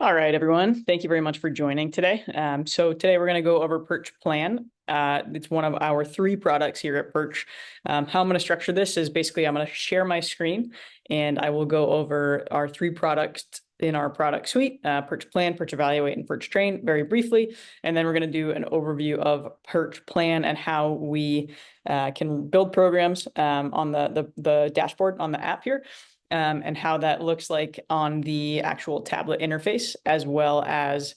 All right, everyone. Thank you very much for joining today. So today we're going to go over Perch PLAN. It's one of our three products here at Perch. How I'm going to structure this is basically I'm going to share my screen and I will go over our three products in our product suite, Perch PLAN, Perch Evaluate, and Perch Train very briefly. And then we're going to do an overview of Perch PLAN and how we can build programs on the dashboard on the app here. And how that looks like on the actual tablet interface, as well as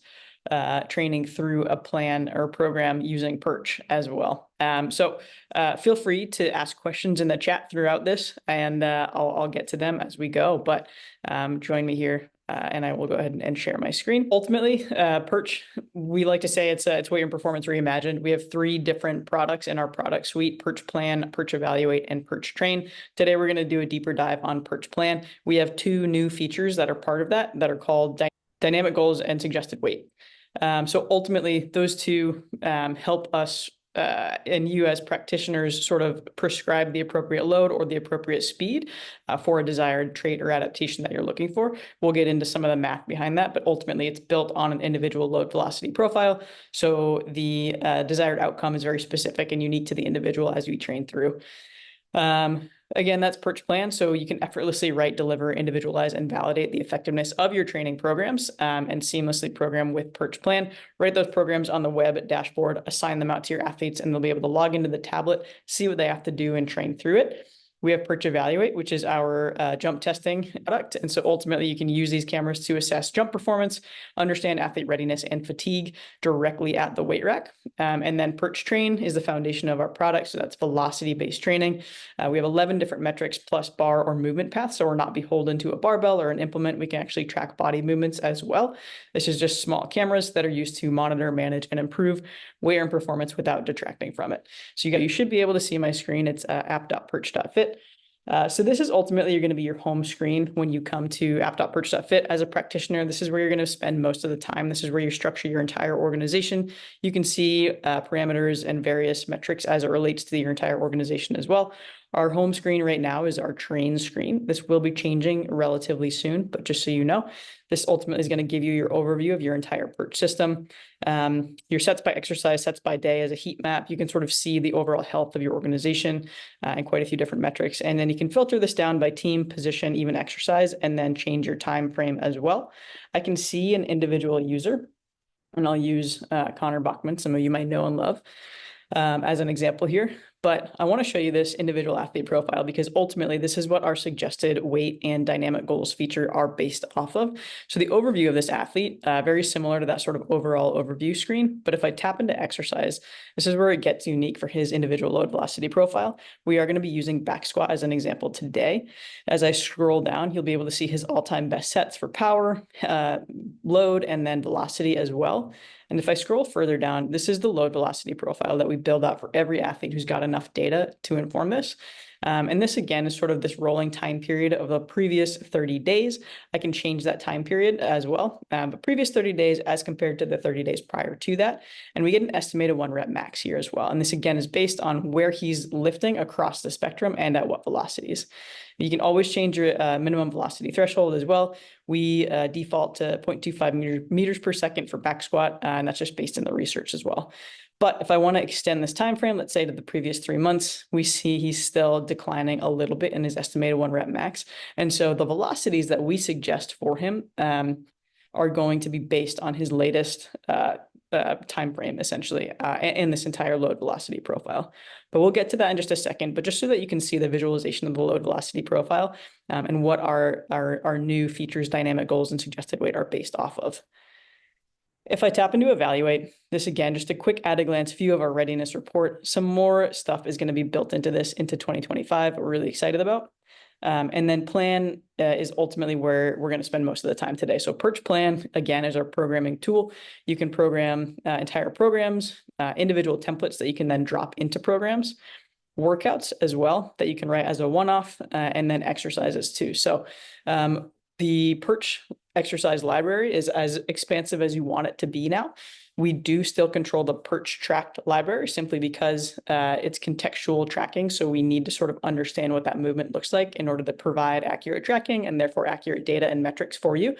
training through a plan or program using Perch as well. So feel free to ask questions in the chat throughout this, and I'll get to them as we go. But join me here. And I will go ahead and share my screen. Ultimately, Perch, we like to say it's weight and performance reimagined. We have three different products in our product suite: Perch PLAN, Perch Evaluate, and Perch Train. Today, we're going to do a deeper dive on Perch PLAN. We have two new features that are part of that are called dynamic goals and suggested weight. So ultimately, those two help us and you as practitioners sort of prescribe the appropriate load or the appropriate speed for a desired trait or adaptation that you're looking for. We'll get into some of the math behind that, but ultimately it's built on an individual load velocity profile. So the desired outcome is very specific and unique to the individual as we train through. Again, that's Perch PLAN, so you can effortlessly write, deliver, individualize, and validate the effectiveness of your training programs and seamlessly program with Perch PLAN. Write those programs on the web dashboard, assign them out to your athletes, and they'll be able to log into the tablet, see what they have to do, and train through it. We have Perch Evaluate, which is our jump testing product. And so ultimately, you can use these cameras to assess jump performance, understand athlete readiness and fatigue directly at the weight rack. And then Perch Train is the foundation of our product. So that's velocity-based training. We have 11 different metrics plus bar or movement paths. So we're not beholden to a barbell or an implement. We can actually track body movements as well. This is just small cameras that are used to monitor, manage, and improve weight and performance without detracting from it. So you should be able to see my screen. It's app.perch.fit. So this is ultimately going to be your home screen when you come to app.perch.fit. As a practitioner, this is where you're going to spend most of the time. This is where you structure your entire organization. You can see parameters and various metrics as it relates to your entire organization as well. Our home screen right now is our train screen. This will be changing relatively soon, but just so you know, this ultimately is going to give you your overview of your entire Perch system. Your sets by exercise, sets by day as a heat map. You can sort of see the overall health of your organization and quite a few different metrics. And then you can filter this down by team, position, even exercise, and then change your time frame as well. I can see an individual user, and I'll use Connor Bachman, some of you might know and love, as an example here. But I want to show you this individual athlete profile because ultimately this is what our suggested weight and dynamic goals feature are based off of. So the overview of this athlete, very similar to that sort of overall overview screen. But if I tap into exercise, this is where it gets unique for his individual load velocity profile. We are going to be using back squat as an example today. As I scroll down, you'll be able to see his all-time best sets for power, load, and then velocity as well. And if I scroll further down, this is the load velocity profile that we build out for every athlete who's got enough data to inform this. And this, again, is sort of this rolling time period of the previous 30 days. I can change that time period as well, but previous 30 days as compared to the 30 days prior to that. And we get an estimated 1 rep max here as well. And this, again, is based on where he's lifting across the spectrum and at what velocities. You can always change your minimum velocity threshold as well. We default to 0.25 meters per second for back squat, and that's just based on the research as well. But if I want to extend this time frame, let's say to the previous 3 months, we see he's still declining a little bit in his estimated 1 rep max. And so the velocities that we suggest for him are going to be based on his latest time frame, essentially, in this entire load velocity profile. But we'll get to that in just a second. But just so that you can see the visualization of the load velocity profile and what our new features, dynamic goals, and suggested weight are based off of. If I tap into Evaluate, this again, just a quick at-a-glance view of our readiness report. Some more stuff is going to be built into this into 2025. We're really excited about. And then Plan is ultimately where we're going to spend most of the time today. So Perch PLAN, again, is our programming tool. You can program entire programs, individual templates that you can then drop into programs, workouts as well that you can write as a one-off, and then exercises too. So The Perch exercise library is as expansive as you want it to be now. We do still control the Perch tracked library simply because it's contextual tracking. So we need to sort of understand what that movement looks like in order to provide accurate tracking and therefore accurate data and metrics for you.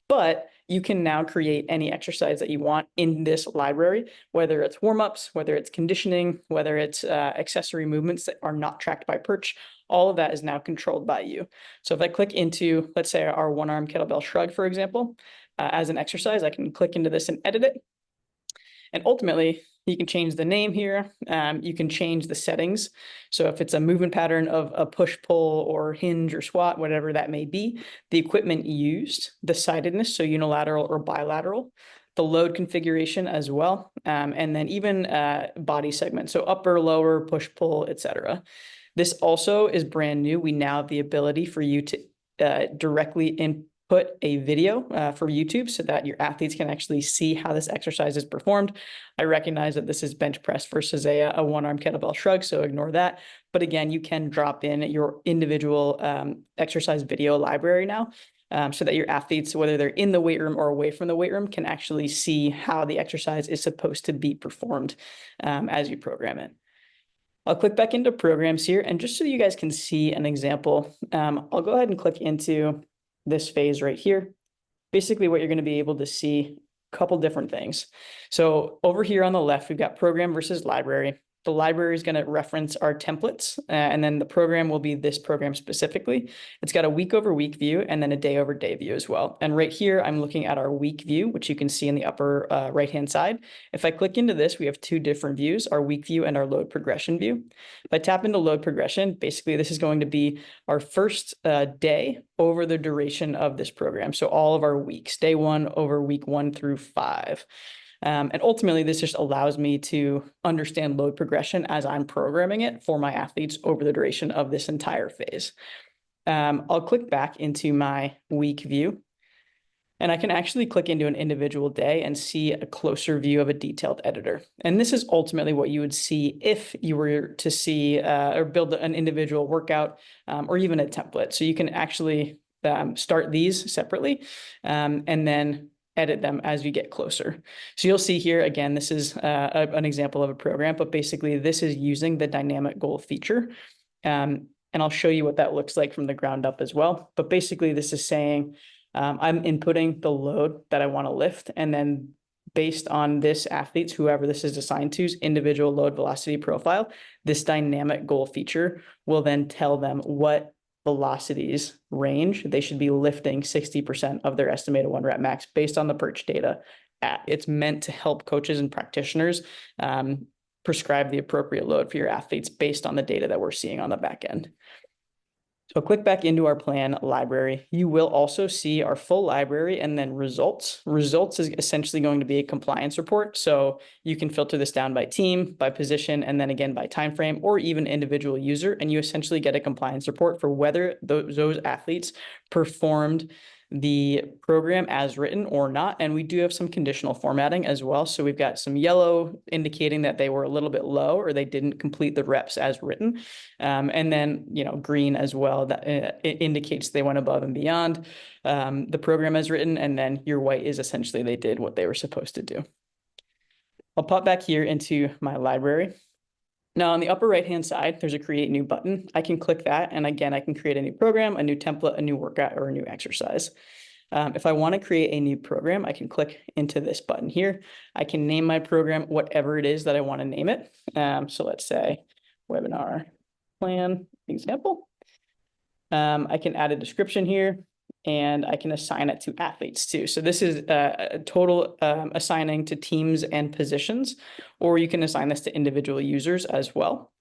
But you can now create any exercise that you want in this library, whether it's warm-ups, whether it's conditioning, whether it's accessory movements that are not tracked by Perch. All of that is now controlled by you. So if I click into, let's say, our one-arm kettlebell shrug, for example, as an exercise, I can click into this and edit it. And ultimately, you can change the name here. You can change the settings. So if it's a movement pattern of a push, pull, or hinge or squat, whatever that may be, the equipment used, the sidedness, so unilateral or bilateral, the load configuration as well, and then even body segment, so upper, lower, push, pull, etc. This also is brand new. We now have the ability for you to directly input a video for YouTube so that your athletes can actually see how this exercise is performed. I recognize that this is bench press versus a one-arm kettlebell shrug, so ignore that. But again, you can drop in your individual exercise video library now so that your athletes, whether they're in the weight room or away from the weight room, can actually see how the exercise is supposed to be performed as you program it. I'll click back into programs here, and just so you guys can see an example, I'll go ahead and click into this phase right here. Basically what you're going to be able to see a couple different things. So over here on the left, we've got program versus library. The library is going to reference our templates, and then the program will be this program specifically. It's got a week over week view and then a day over day view as well. And right here, I'm looking at our week view, which you can see in the upper right-hand side. If I click into this, we have two different views, our week view and our load progression view. If I tap into load progression, basically this is going to be our first day over the duration of this program. So all of our weeks, day 1 over week 1 through 5. And ultimately, this just allows me to understand load progression as I'm programming it for my athletes over the duration of this entire phase. I'll click back into my week view, and I can actually click into an individual day and see a closer view of a detailed editor. And this is ultimately what you would see if you were to see or build an individual workout or even a template. So you can actually start these separately and then edit them as you get closer. So you'll see here, again, this is an example of a program, but basically this is using the dynamic goal feature. And I'll show you what that looks like from the ground up as well. But basically this is saying I'm inputting the load that I want to lift, and then based on this athlete's, whoever this is assigned to's individual load velocity profile, this dynamic goal feature will then tell them what velocities range they should be lifting 60% of their estimated 1 rep max based on the Perch data. It's meant to help coaches and practitioners prescribe the appropriate load for your athletes based on the data that we're seeing on the back end. So click back into our plan library. You will also see our full library and then results. Results is essentially going to be a compliance report. So you can filter this down by team, by position, and then again by time frame or even individual user. And you essentially get a compliance report for whether those athletes performed the program as written or not. And we do have some conditional formatting as well. So we've got some yellow indicating that they were a little bit low or they didn't complete the reps as written. And then, green as well, that it indicates they went above and beyond the program as written. And then your white is essentially they did what they were supposed to do. I'll pop back here into my library. Now on the upper right-hand side, there's a create new button. I can click that. And again, I can create a new program, a new template, a new workout, or a new exercise. If I want to create a new program, I can click into this button here. I can name my program whatever it is that I want to name it. So let's say webinar plan example. I can add a description here, and I can assign it to athletes too. So this is a total assigning to teams and positions, or you can assign this to individual users as well.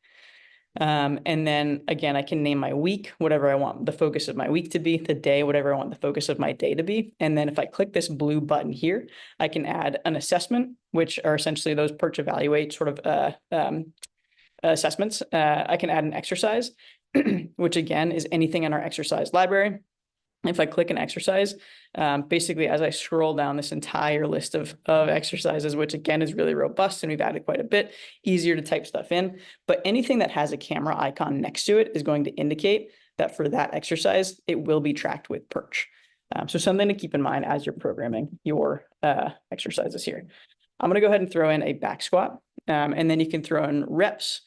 And then again, I can name my week, whatever I want the focus of my week to be, the day, whatever I want the focus of my day to be. And then if I click this blue button here, I can add an assessment, which are essentially those Perch Evaluate sort of assessments. I can add an exercise, which again is anything in our exercise library. If I click an exercise, basically as I scroll down this entire list of exercises, which again is really robust and we've added quite a bit, easier to type stuff in, but anything that has a camera icon next to it is going to indicate that for that exercise, it will be tracked with Perch. So something to keep in mind as you're programming your exercises here. I'm going to go ahead and throw in a back squat, and then you can throw in reps.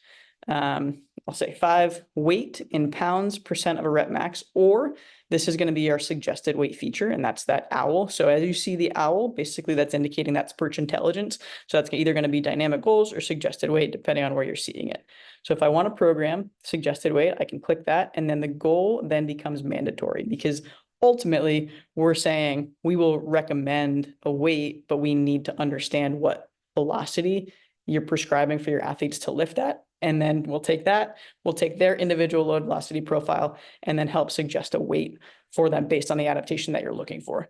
I'll say 5 weight in pounds % of a rep max, or this is going to be our suggested weight feature, and that's that owl. So as you see the owl, basically that's indicating that's perch intelligence. So that's either going to be dynamic goals or suggested weight, depending on where you're seeing it. So if I want to program suggested weight, I can click that, and then the goal then becomes mandatory, because ultimately we're saying we will recommend a weight, but we need to understand what velocity you're prescribing for your athletes to lift at. And then we'll take their individual load velocity profile and then help suggest a weight for them based on the adaptation that you're looking for.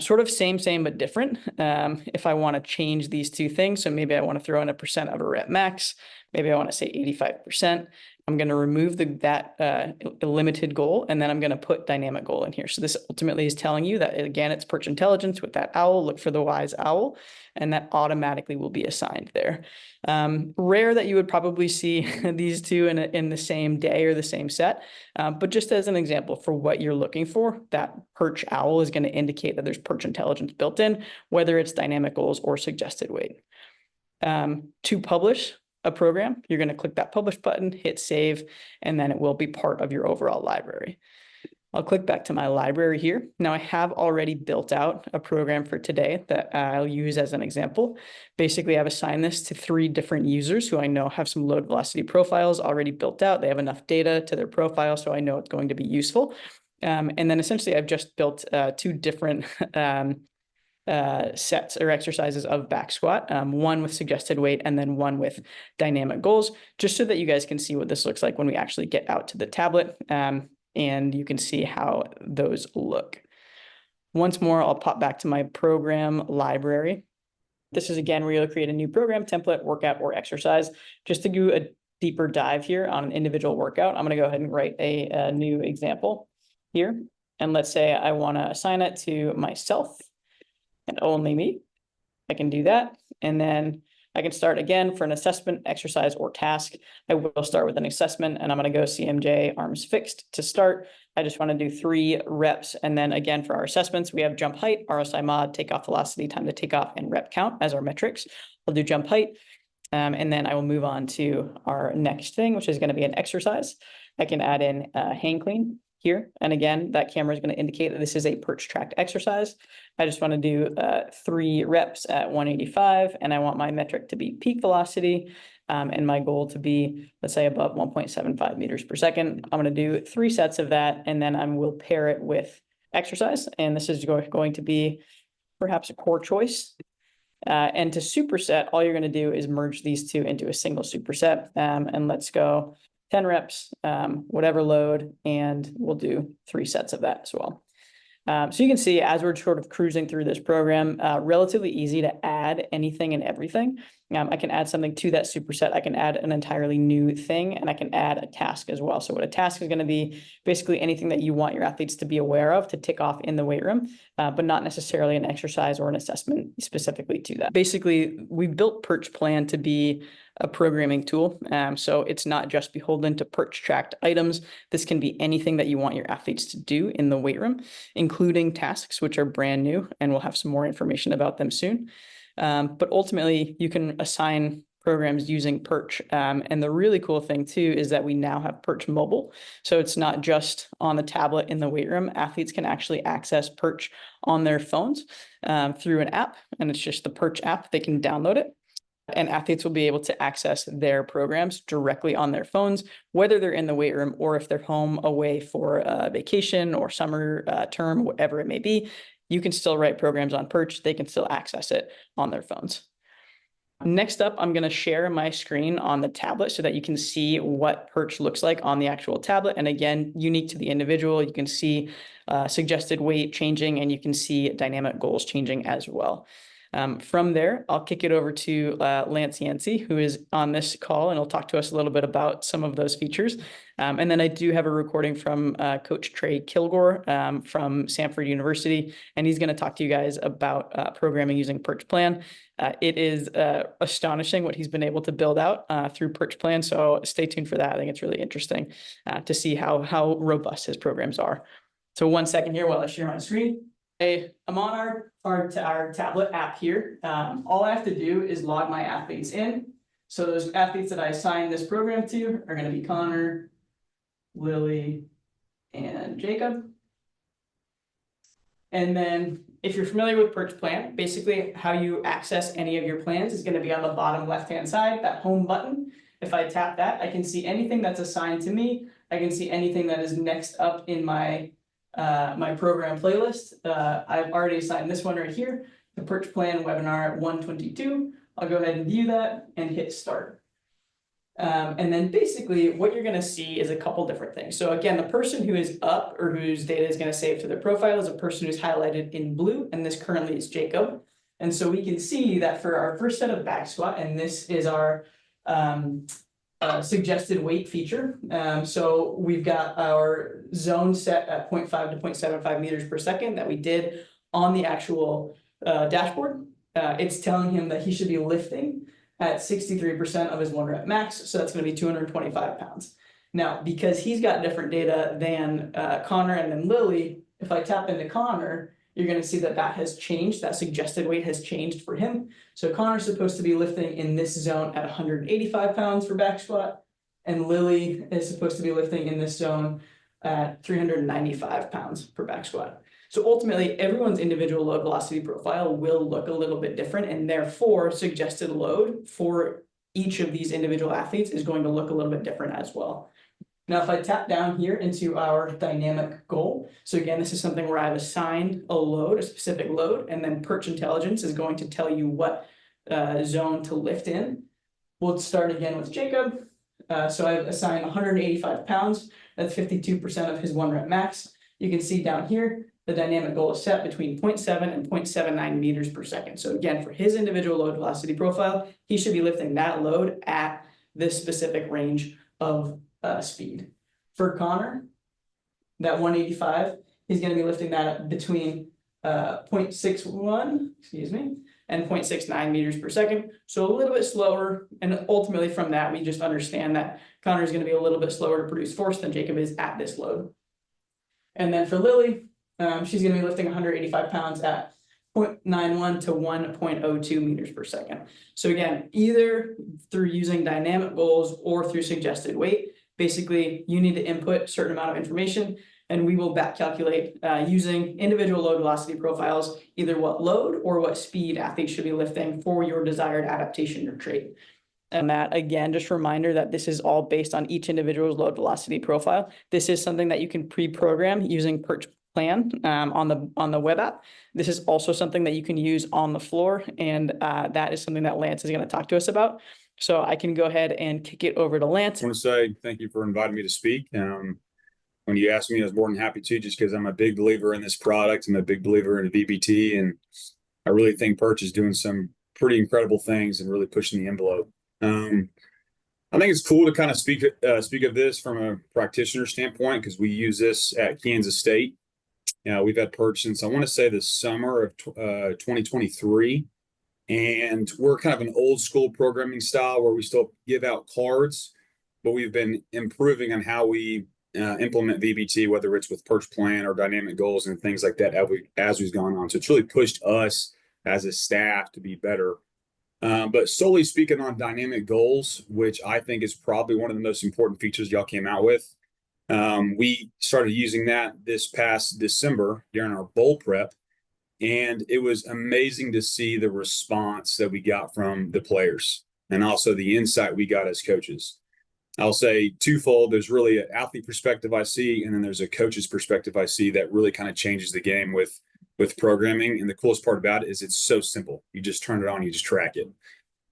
Sort of same, but different. If I want to change these two things, so maybe I want to throw in a % of a rep max, maybe I want to say 85%. I'm going to remove that limited goal, and then I'm going to put dynamic goal in here. So this ultimately is telling you that, again, it's perch intelligence with that owl. Look for the wise owl, and that automatically will be assigned there. Rare that you would probably see these two in the same day or the same set, but just as an example for what you're looking for, that perch owl is going to indicate that there's perch intelligence built in, whether it's dynamic goals or suggested weight. To publish a program, you're going to click that publish button, hit save, and then it will be part of your overall library. I'll click back to my library here. Now I have already built out a program for today that I'll use as an example. Basically, I've assigned this to 3 different users who I know have some load velocity profiles already built out. They have enough data to their profile, so I know it's going to be useful. And then essentially I've just built 2 different sets or exercises of back squat, one with suggested weight and then one with dynamic goals, just so that you guys can see what this looks like when we actually get out to the tablet, and you can see how those look. Once more, I'll pop back to my program library. This is, again, where you'll create a new program, template, workout, or exercise. Just to do a deeper dive here on an individual workout, I'm going to go ahead and write a new example here. And let's say I want to assign it to myself and only me. I can do that. And then I can start again for an assessment, exercise, or task. I will start with an assessment, and I'm going to go CMJ arms fixed to start. I just want to do 3 reps. And then again, for our assessments, we have jump height, RSI mod, takeoff velocity, time to take off, and rep count as our metrics. I'll do jump height. And then I will move on to our next thing, which is going to be an exercise. I can add in hang clean here. And again, that camera is going to indicate that this is a perch tracked exercise. I just want to do 3 reps at 185, and I want my metric to be peak velocity, and my goal to be, let's say, above 1.75 meters per second. I'm going to do 3 sets of that, and then I will pair it with exercise. And this is going to be perhaps a core choice. And to superset, all you're going to do is merge these 2 into a single superset. And let's go 10 reps, whatever load, and we'll do 3 sets of that as well. So you can see as we're sort of cruising through this program, relatively easy to add anything and everything. I can add something to that superset. I can add an entirely new thing, and I can add a task as well. So what a task is going to be, basically anything that you want your athletes to be aware of to tick off in the weight room, but not necessarily an exercise or an assessment specifically to that. Basically, we built Perch Plan to be a programming tool. So it's not just beholden to perch tracked items. This can be anything that you want your athletes to do in the weight room, including tasks, which are brand new, and we'll have some more information about them soon. But ultimately, you can assign programs using Perch. And the really cool thing too is that we now have Perch Mobile. So it's not just on the tablet in the weight room. Athletes can actually access Perch on their phones through an app, and it's just the Perch app. They can download it, and athletes will be able to access their programs directly on their phones, whether they're in the weight room or if they're home away for a vacation or summer term, whatever it may be. You can still write programs on Perch. They can still access it on their phones. Next up, I'm going to share my screen on the tablet so that you can see what Perch looks like on the actual tablet. And again, unique to the individual, you can see suggested weight changing, and you can see dynamic goals changing as well. From there, I'll kick it over to Yancy, who is on this call, and he'll talk to us a little bit about some of those features. And then I do have a recording from Coach Trey Kilgore from Samford University, and he's going to talk to you guys about programming using Perch Plan. It is astonishing what he's been able to build out through Perch Plan, so stay tuned for that. I think it's really interesting to see how robust his programs are. So 1 second here while I share my screen. I'm on our tablet app here. All I have to do is log my athletes in. So those athletes that I assigned this program to are going to be Connor, Lily, and Jacob. And then if you're familiar with Perch Plan, basically how you access any of your plans is going to be on the bottom left-hand side, that home button. If I tap that, I can see anything that's assigned to me. I can see anything that is next up in my my program playlist. I've already assigned this one right here, the Perch Plan webinar 122. I'll go ahead and view that and hit start. And then basically what you're going to see is a couple different things. So again, the person who is up or whose data is going to save to their profile is a person who's highlighted in blue, and this currently is Jacob. And so we can see that for our first set of back squat, and this is our suggested weight feature. So we've got our zone set at 0.5 to 0.75 meters per second that we did on the actual dashboard. It's telling him that he should be lifting at 63% of his 1 rep max. So that's going to be 225 pounds. Now, because he's got different data than Connor and then Lily, if I tap into Connor, you're going to see that that has changed. That suggested weight has changed for him. So Connor's supposed to be lifting in this zone at 185 pounds for back squat. And Lily is supposed to be lifting in this zone at 395 pounds per back squat. So ultimately, everyone's individual load velocity profile will look a little bit different, and therefore suggested load for each of these individual athletes is going to look a little bit different as well. Now, if I tap down here into our dynamic goal, so again, this is something where I've assigned a load, a specific load, and then Perch Intelligence is going to tell you what zone to lift in. We'll start again with Jacob. So I've assigned 185 pounds. That's 52% of his 1 rep max. You can see down here, the dynamic goal is set between 0.7 and 0.79 meters per second. So again, for his individual load velocity profile, he should be lifting that load at this specific range of speed. For Connor, that 185, he's going to be lifting that between 0.61, and 0.69 meters per second. So a little bit slower. And ultimately from that, we just understand that Connor is going to be a little bit slower to produce force than Jacob is at this load. And then for Lily, she's going to be lifting 185 pounds at 0.91 to 1.02 meters per second. So again, either through using dynamic goals or through suggested weight, basically you need to input a certain amount of information, and we will back calculate using individual load velocity profiles, either what load or what speed athletes should be lifting for your desired adaptation or trait. And that, again, just a reminder that this is all based on each individual's load velocity profile. This is something that you can pre-program using Perch Plan on the web app. This is also something that you can use on the floor, and that is something that Lance is going to talk to us about. So I can go ahead and kick it over to Lance. I want to say thank you for inviting me to speak. When you asked me, I was more than happy to, just because I'm a big believer in this product. I'm a big believer in VBT, and I really think Perch is doing some pretty incredible things and really pushing the envelope. I think it's cool to kind of speak of this from a practitioner standpoint, because we use this at Kansas State. We've had Perch since, I want to say, the summer of 2023. And we're kind of an old school programming style where we still give out cards, but we've been improving on how we implement VBT, whether it's with Perch Plan or dynamic goals and things like that as we've gone on. So it's really pushed us as a staff to be better. But solely speaking on dynamic goals, which I think is probably one of the most important features y'all came out with, we started using that this past December during our bowl prep. And it was amazing to see the response that we got from the players and also the insight we got as coaches. I'll say twofold. There's really an athlete perspective I see, and then there's a coach's perspective I see that really kind of changes the game with programming. And the coolest part about it is it's so simple. You just turn it on, you just track it.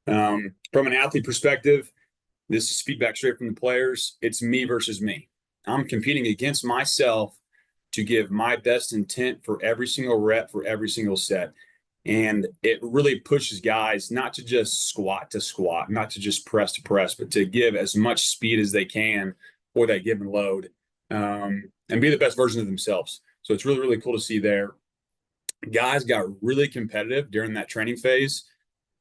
From an athlete perspective, this is feedback straight from the players. It's me versus me. I'm competing against myself to give my best intent for every single rep, for every single set. And it really pushes guys not to just squat to squat, not to just press to press, but to give as much speed as they can for that given load, and be the best version of themselves. So it's really, really cool to see there. Guys got really competitive during that training phase,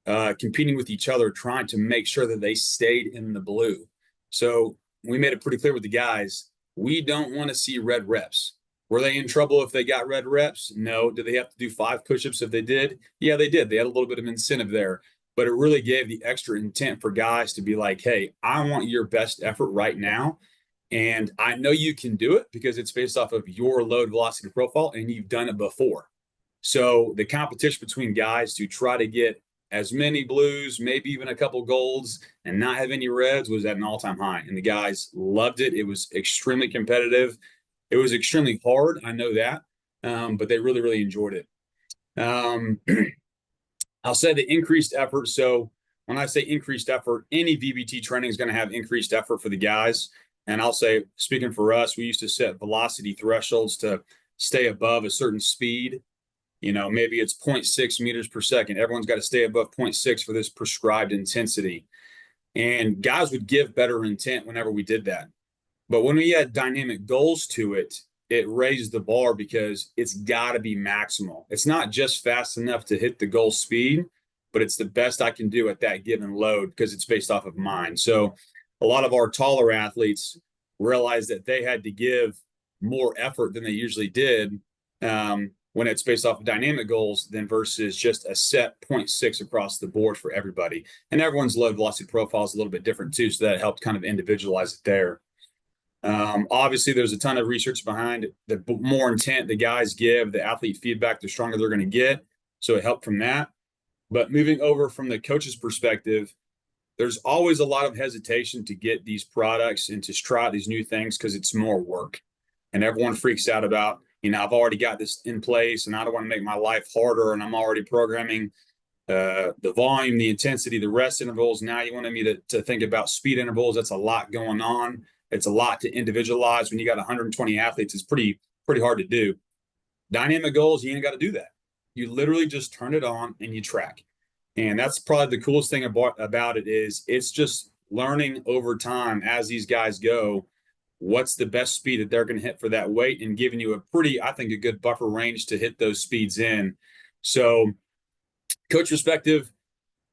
competing with each other, trying to make sure that they stayed in the blue. So we made it pretty clear with the guys, we don't want to see red reps. Were they in trouble if they got red reps? No. Did they have to do 5 push-ups if they did? Yeah, they did. They had a little bit of incentive there, but it really gave the extra intent for guys to be like, hey, I want your best effort right now. And I know you can do it because it's based off of your load velocity profile and you've done it before. So the competition between guys to try to get as many blues, maybe even a couple golds, and not have any reds was at an all-time high. And the guys loved it. It was extremely competitive. It was extremely hard. I know that, but they really, really enjoyed it. I'll say the increased effort. So when I say increased effort, any VBT training is going to have increased effort for the guys. And I'll say, speaking for us, we used to set velocity thresholds to stay above a certain speed. You know, maybe it's 0.6 meters per second. Everyone's got to stay above 0.6 for this prescribed intensity. And guys would give better intent whenever we did that. But when we add dynamic goals to it, it raised the bar because it's got to be maximal. It's not just fast enough to hit the goal speed, but it's the best I can do at that given load because it's based off of mine. So a lot of our taller athletes realized that they had to give more effort than they usually did when it's based off of dynamic goals than versus just a set 0.6 across the board for everybody. And everyone's load velocity profile is a little bit different too, so that helped kind of individualize it there. Obviously, there's a ton of research behind it. The more intent the guys give, the athlete feedback, the stronger they're going to get. So it helped from that. But moving over from the coach's perspective, there's always a lot of hesitation to get these products and to try these new things because it's more work. And everyone freaks out about, you know, I've already got this in place and I don't want to make my life harder. And I'm already programming the volume, the intensity, the rest intervals. Now you wanted me to think about speed intervals. That's a lot going on. It's a lot to individualize. When you got 120 athletes, it's pretty hard to do. Dynamic goals, you ain't got to do that. You literally just turn it on and you track. And that's probably the coolest thing about it is it's just learning over time as these guys go, what's the best speed that they're going to hit for that weight and giving you a pretty, I think, a good buffer range to hit those speeds in. So coach perspective,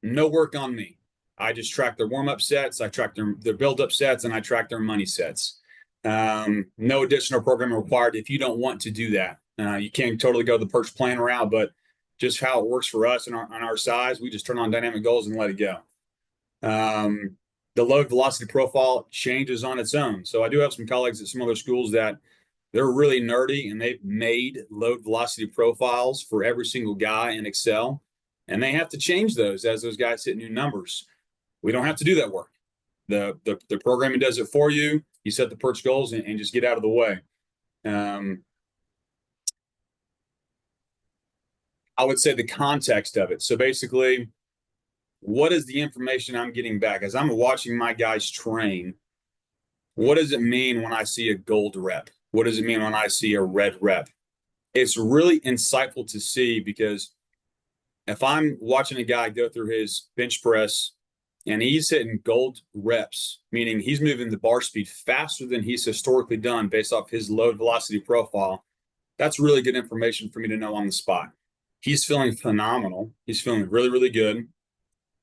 no work on me. I just track their warm-up sets, I track their build-up sets, and I track their money sets. No additional programming required if you don't want to do that. You can totally go the Perch PLAN route, but just how it works for us and on our size, we just turn on dynamic goals and let it go. The load velocity profile changes on its own. So I do have some colleagues at some other schools that they're really nerdy and they've made load velocity profiles for every single guy in Excel. And they have to change those as those guys hit new numbers. We don't have to do that work. The programming does it for you. You set the Perch goals and just get out of the way. I would say the context of it. So basically, what is the information I'm getting back? As I'm watching my guys train, what does it mean when I see a gold rep? What does it mean when I see a red rep? It's really insightful to see because if I'm watching a guy go through his bench press and he's hitting gold reps, meaning he's moving the bar speed faster than he's historically done based off his load velocity profile, that's really good information for me to know on the spot. He's feeling phenomenal. He's feeling really, really good.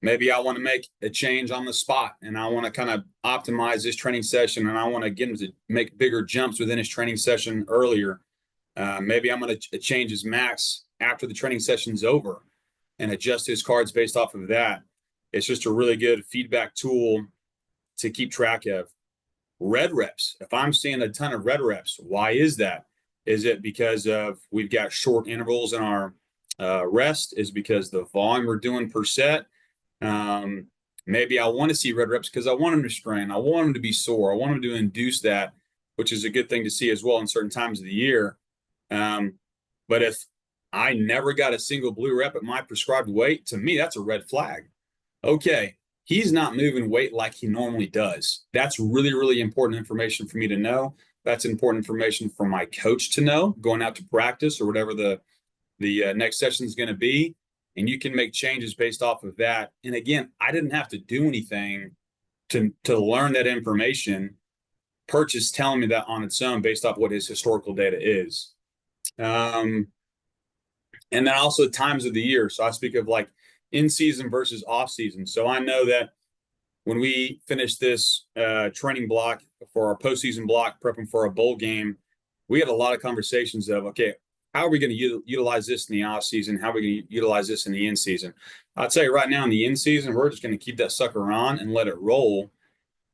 Maybe I want to make a change on the spot and I want to kind of optimize this training session and I want to get him to make bigger jumps within his training session earlier. Maybe I'm going to change his max after the training session's over and adjust his cards based off of that. It's just a really good feedback tool to keep track of. Red reps. If I'm seeing a ton of red reps, why is that? Is it because of we've got short intervals in our rest? Is it because the volume we're doing per set? Maybe I want to see red reps because I want them to strain. I want them to be sore. I want them to induce that, which is a good thing to see as well in certain times of the year. But if I never got a single blue rep at my prescribed weight, to me, that's a red flag. Okay, he's not moving weight like he normally does. That's really, really important information for me to know. That's important information for my coach to know going out to practice or whatever the next session is going to be. And you can make changes based off of that. And again, I didn't have to do anything to learn that information. Perch is telling me that on its own based off what his historical data is. And then also times of the year. So I speak of like in season versus off season. So I know that when we finish this training block for our postseason block, prepping for a bowl game, we had a lot of conversations of, okay, how are we going to utilize this in the off season? How are we going to utilize this in the in season? I'll tell you right now, in the in season, we're just going to keep that sucker on and let it roll.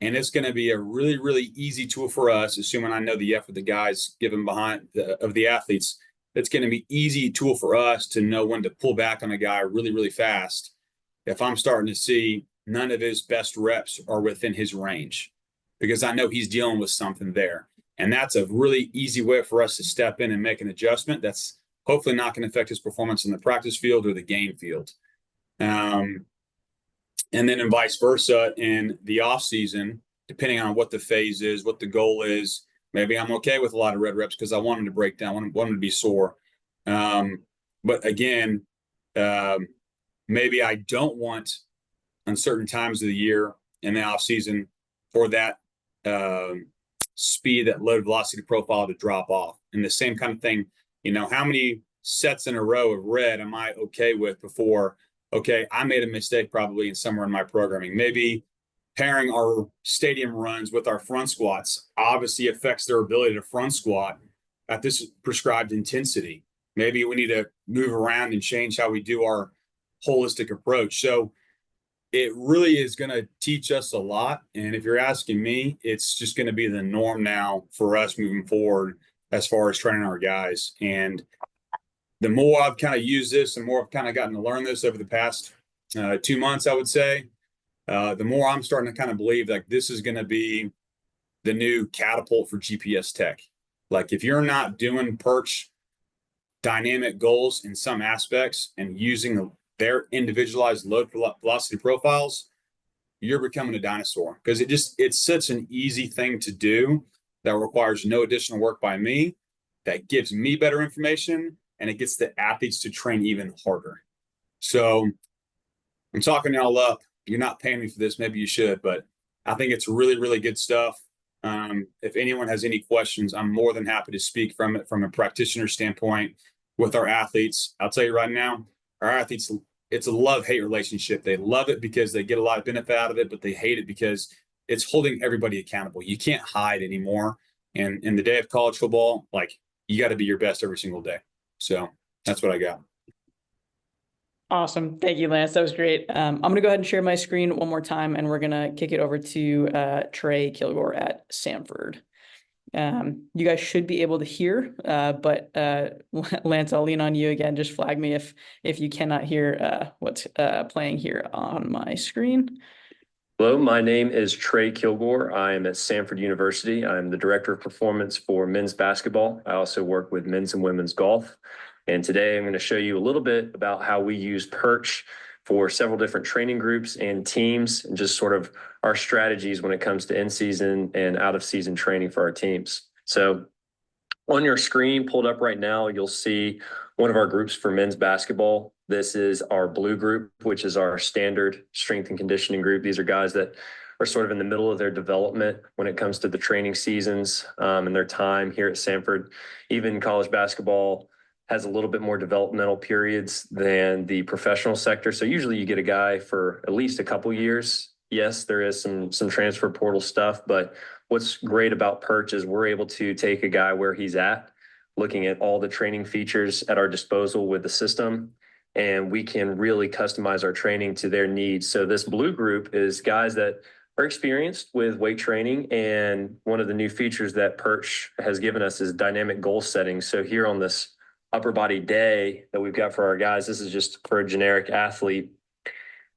And it's going to be a really, really easy tool for us, assuming I know the effort the guys given behind of the athletes. It's going to be easy tool for us to know when to pull back on a guy really, really fast. If I'm starting to see none of his best reps are within his range, because I know he's dealing with something there. And that's a really easy way for us to step in and make an adjustment that's hopefully not going to affect his performance in the practice field or the game field. And then vice versa in the off season, depending on what the phase is, what the goal is. Maybe I'm okay with a lot of red reps because I want him to break down, want him to be sore. But again, maybe I don't want on certain times of the year in the off season for that speed, that load velocity profile to drop off. And the same kind of thing, how many sets in a row of red am I okay with before, okay, I made a mistake probably in somewhere in my programming. Maybe pairing our stadium runs with our front squats obviously affects their ability to front squat at this prescribed intensity. Maybe we need to move around and change how we do our holistic approach. So it really is going to teach us a lot. And if you're asking me, it's just going to be the norm now for us moving forward as far as training our guys. And the more I've kind of used this, the more I've kind of gotten to learn this over the past 2 months, I would say, the more I'm starting to kind of believe like this is going to be the new catapult for GPS tech. Like if you're not doing Perch dynamic goals in some aspects and using their individualized load velocity profiles, you're becoming a dinosaur, because it's such an easy thing to do that requires no additional work by me, that gives me better information, and it gets the athletes to train even harder. So I'm talking y'all up. You're not paying me for this. Maybe you should, but I think it's really, really good stuff. If anyone has any questions, I'm more than happy to speak from it from a practitioner standpoint with our athletes. I'll tell you right now, our athletes, it's a love-hate relationship. They love it because they get a lot of benefit out of it, but they hate it because it's holding everybody accountable. You can't hide anymore. And in the day of college football, like, you got to be your best every single day. So that's what I got. Awesome. Thank you, Lance. That was great. I'm going to go ahead and share my screen one more time, and we're going to kick it over to Trey Kilgore at Samford. You guys should be able to hear, but Lance, I'll lean on you again. Just flag me if you cannot hear what's playing here on my screen. Hello, my name is Trey Kilgore. I am at Samford University. I'm the Director of Performance for men's basketball. I also work with men's and women's golf. And today I'm going to show you a little bit about how we use Perch for several different training groups and teams, and just sort of our strategies when it comes to in-season and out-of-season training for our teams. So on your screen pulled up right now, you'll see one of our groups for men's basketball. This is our blue group, which is our standard strength and conditioning group. These are guys that are sort of in the middle of their development when it comes to the training seasons and their time here at Samford. Even college basketball has a little bit more developmental periods than the professional sector. So usually you get a guy for at least a couple years. Yes, there is some transfer portal stuff, but what's great about Perch is we're able to take a guy where he's at, looking at all the training features at our disposal with the system, and we can really customize our training to their needs. So this blue group is guys that are experienced with weight training, and one of the new features that Perch has given us is dynamic goal setting. So here on this upper body day that we've got for our guys, this is just for a generic athlete.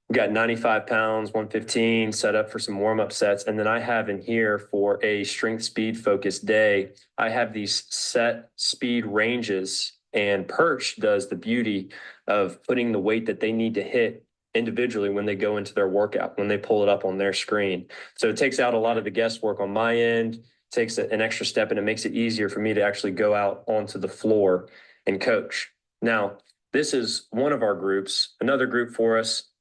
We've got 95 pounds, 115 set up for some warm-up sets. And then I have in here for a strength speed focused day, I have these set speed ranges, and Perch does the beauty of putting the weight that they need to hit individually when they go into their workout, when they pull it up on their screen. So it takes out a lot of the guesswork on my end, takes an extra step, and it makes it easier for me to actually go out onto the floor and coach. Now, this is one of our groups. Another group for us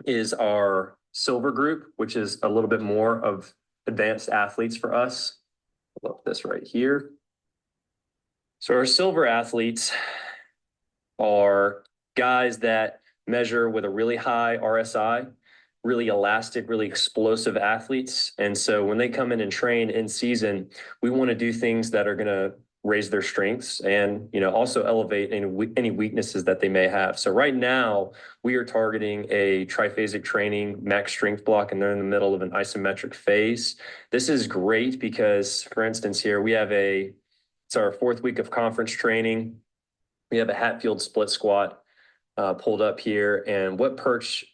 is our silver group, which is a little bit more of advanced athletes for us. I love this right here. So our silver athletes are guys that measure with a really high RSI, really elastic, really explosive athletes. And so when they come in and train in season, we want to do things that are going to raise their strengths and, also elevate any weaknesses that they may have. So right now we are targeting a triphasic training max strength block, and they're in the middle of an isometric phase. This is great because, for instance, here we have it's our 4th week of conference training. We have a Hatfield split squat pulled up here, and what Perch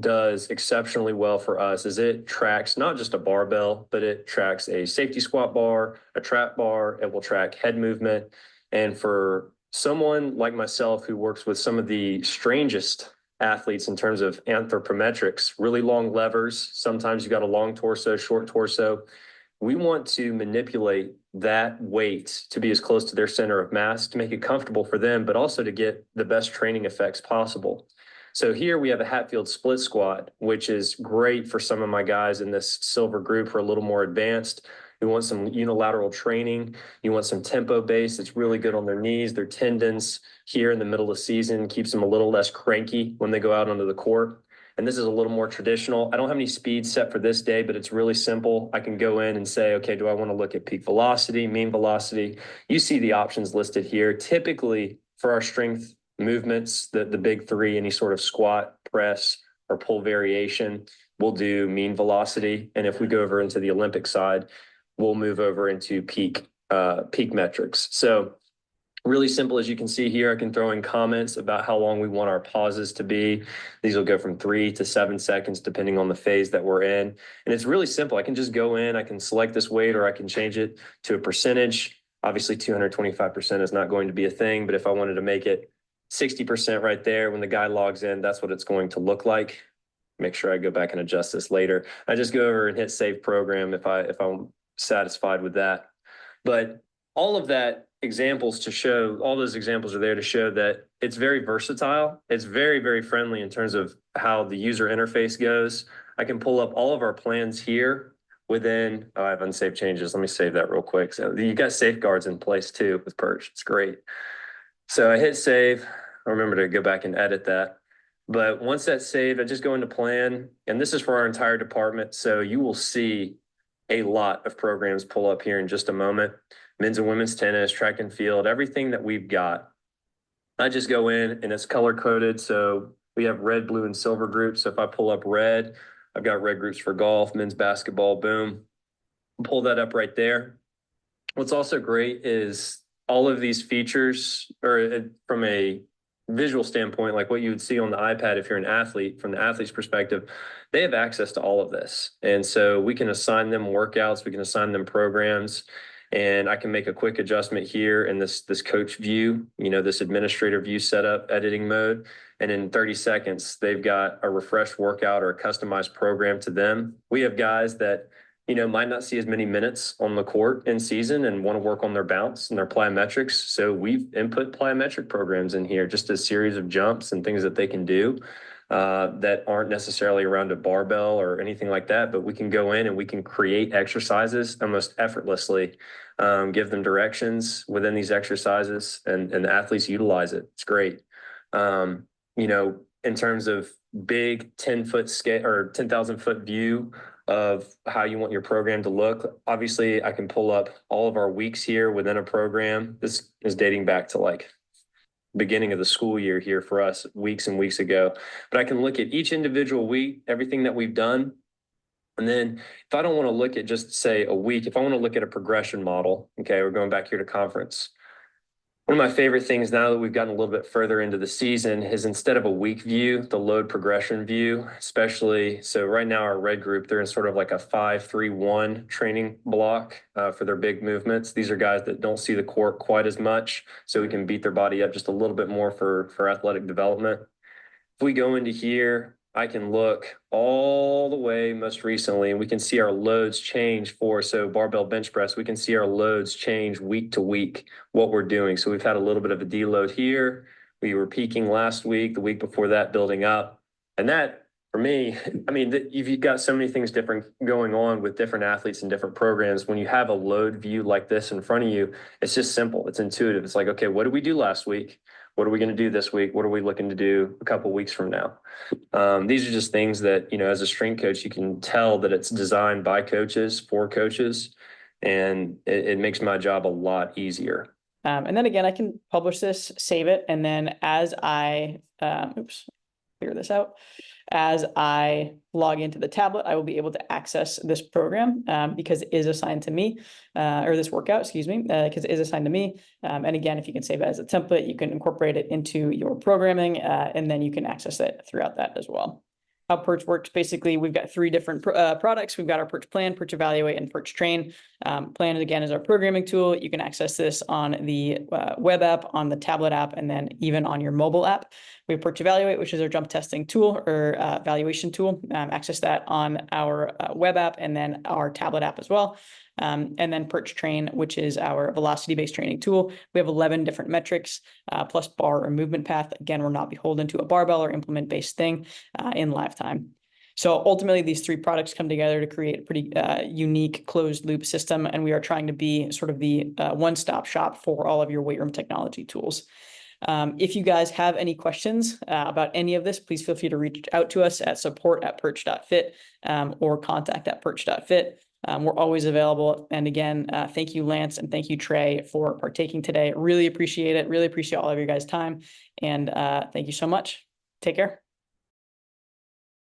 does exceptionally well for us is it tracks not just a barbell, but it tracks a safety squat bar, a trap bar. It will track head movement. And for someone like myself who works with some of the strangest athletes in terms of anthropometrics, really long levers, sometimes you got a long torso, short torso, we want to manipulate that weight to be as close to their center of mass to make it comfortable for them, but also to get the best training effects possible. So here we have a Hatfield split squat, which is great for some of my guys in this silver group who are a little more advanced. You want some unilateral training. You want some tempo base that's really good on their knees, their tendons here in the middle of the season, keeps them a little less cranky when they go out onto the court. And this is a little more traditional. I don't have any speed set for this day, but it's really simple. I can go in and say, okay, do I want to look at peak velocity, mean velocity? You see the options listed here. Typically for our strength movements, the big 3, any sort of squat, press, or pull variation, we'll do mean velocity. And if we go over into the Olympic side, we'll move over into peak metrics. So really simple, as you can see here. I can throw in comments about how long we want our pauses to be. These will go from 3 to 7 seconds, depending on the phase that we're in. And it's really simple. I can just go in, I can select this weight, or I can change it to a percentage. Obviously 225% is not going to be a thing, but if I wanted to make it 60% right there, when the guy logs in, that's what it's going to look like. Make sure I go back and adjust this later. I just go over and hit save program if I'm satisfied with that. But all of that examples to show, all those examples are there to show that it's very versatile. It's very, very friendly in terms of how the user interface goes. I can pull up all of our plans here within, I have unsaved changes. Let me save that real quick. So you got safeguards in place too with Perch. It's great. So I hit save. I remember to go back and edit that. But once that's saved, I just go into plan, and this is for our entire department. So you will see a lot of programs pull up here in just a moment. Men's and women's tennis, track and field, everything that we've got. I just go in and it's color coded. So we have red, blue, and silver groups. So if I pull up red, I've got red groups for golf, men's basketball, boom. Pull that up right there. What's also great is all of these features, or from a visual standpoint, like what you would see on the iPad if you're an athlete, from the athlete's perspective, they have access to all of this. And so we can assign them workouts, we can assign them programs, and I can make a quick adjustment here in this coach view, this administrator view setup editing mode. And in 30 seconds, they've got a refreshed workout or a customized program to them. We have guys that might not see as many minutes on the court in season and want to work on their bounce and their plyometrics. So we've input plyometric programs in here, just a series of jumps and things that they can do that aren't necessarily around a barbell or anything like that. But we can go in and we can create exercises almost effortlessly, give them directions within these exercises, and the athletes utilize it. It's great. In terms of big 10-foot scale or 10,000-foot view of how you want your program to look. Obviously, I can pull up all of our weeks here within a program. This is dating back to like beginning of the school year here for us, weeks and weeks ago. But I can look at each individual week, everything that we've done. And then if I don't want to look at just say a week, if I want to look at a progression model, okay, we're going back here to conference. One of my favorite things now that we've gotten a little bit further into the season is instead of a week view, the load progression view, especially. So right now our red group, they're in sort of like a 5-3-1 training block for their big movements. These are guys that don't see the court quite as much, so we can beat their body up just a little bit more for athletic development. If we go into here, I can look all the way most recently, and we can see our loads change so barbell bench press, we can see our loads change week to week, what we're doing. So we've had a little bit of a deload here. We were peaking last week, the week before that building up. And that, for me, you've got so many things different going on with different athletes and different programs. When you have a load view like this in front of you, it's just simple. It's intuitive. It's like, okay, what did we do last week? What are we going to do this week? What are we looking to do a couple of weeks from now? These are just things that, as a strength coach, you can tell that it's designed by coaches for coaches, and it makes my job a lot easier. And then again, I can publish this, save it, and then as I, figure this out. As I log into the tablet, I will be able to access this program because it is assigned to me, or this workout, excuse me, because it is assigned to me. And again, if you can save it as a template, you can incorporate it into your programming, and then you can access it throughout that as well. How Perch works, basically, we've got three different products. We've got our Perch Plan, Perch Evaluate, and Perch Train. Plan, again, is our programming tool. You can access this on the web app, on the tablet app, and then even on your mobile app. We have Perch Evaluate, which is our jump testing tool or evaluation tool. Access that on our web app and then our tablet app as well. And then Perch Train, which is our velocity-based training tool. We have 11 different metrics, plus bar or movement path. Again, we're not beholden to a barbell or implement-based thing in live time. So ultimately, these three products come together to create a pretty unique closed loop system, and we are trying to be sort of the one-stop shop for all of your weight room technology tools. If you guys have any questions about any of this, please feel free to reach out to us at support@perch.fit or contact@perch.fit. We're always available. And again, thank you, Lance, and thank you, Trey, for partaking today. Really appreciate it. Really appreciate all of your guys' time. And thank you so much. Take care.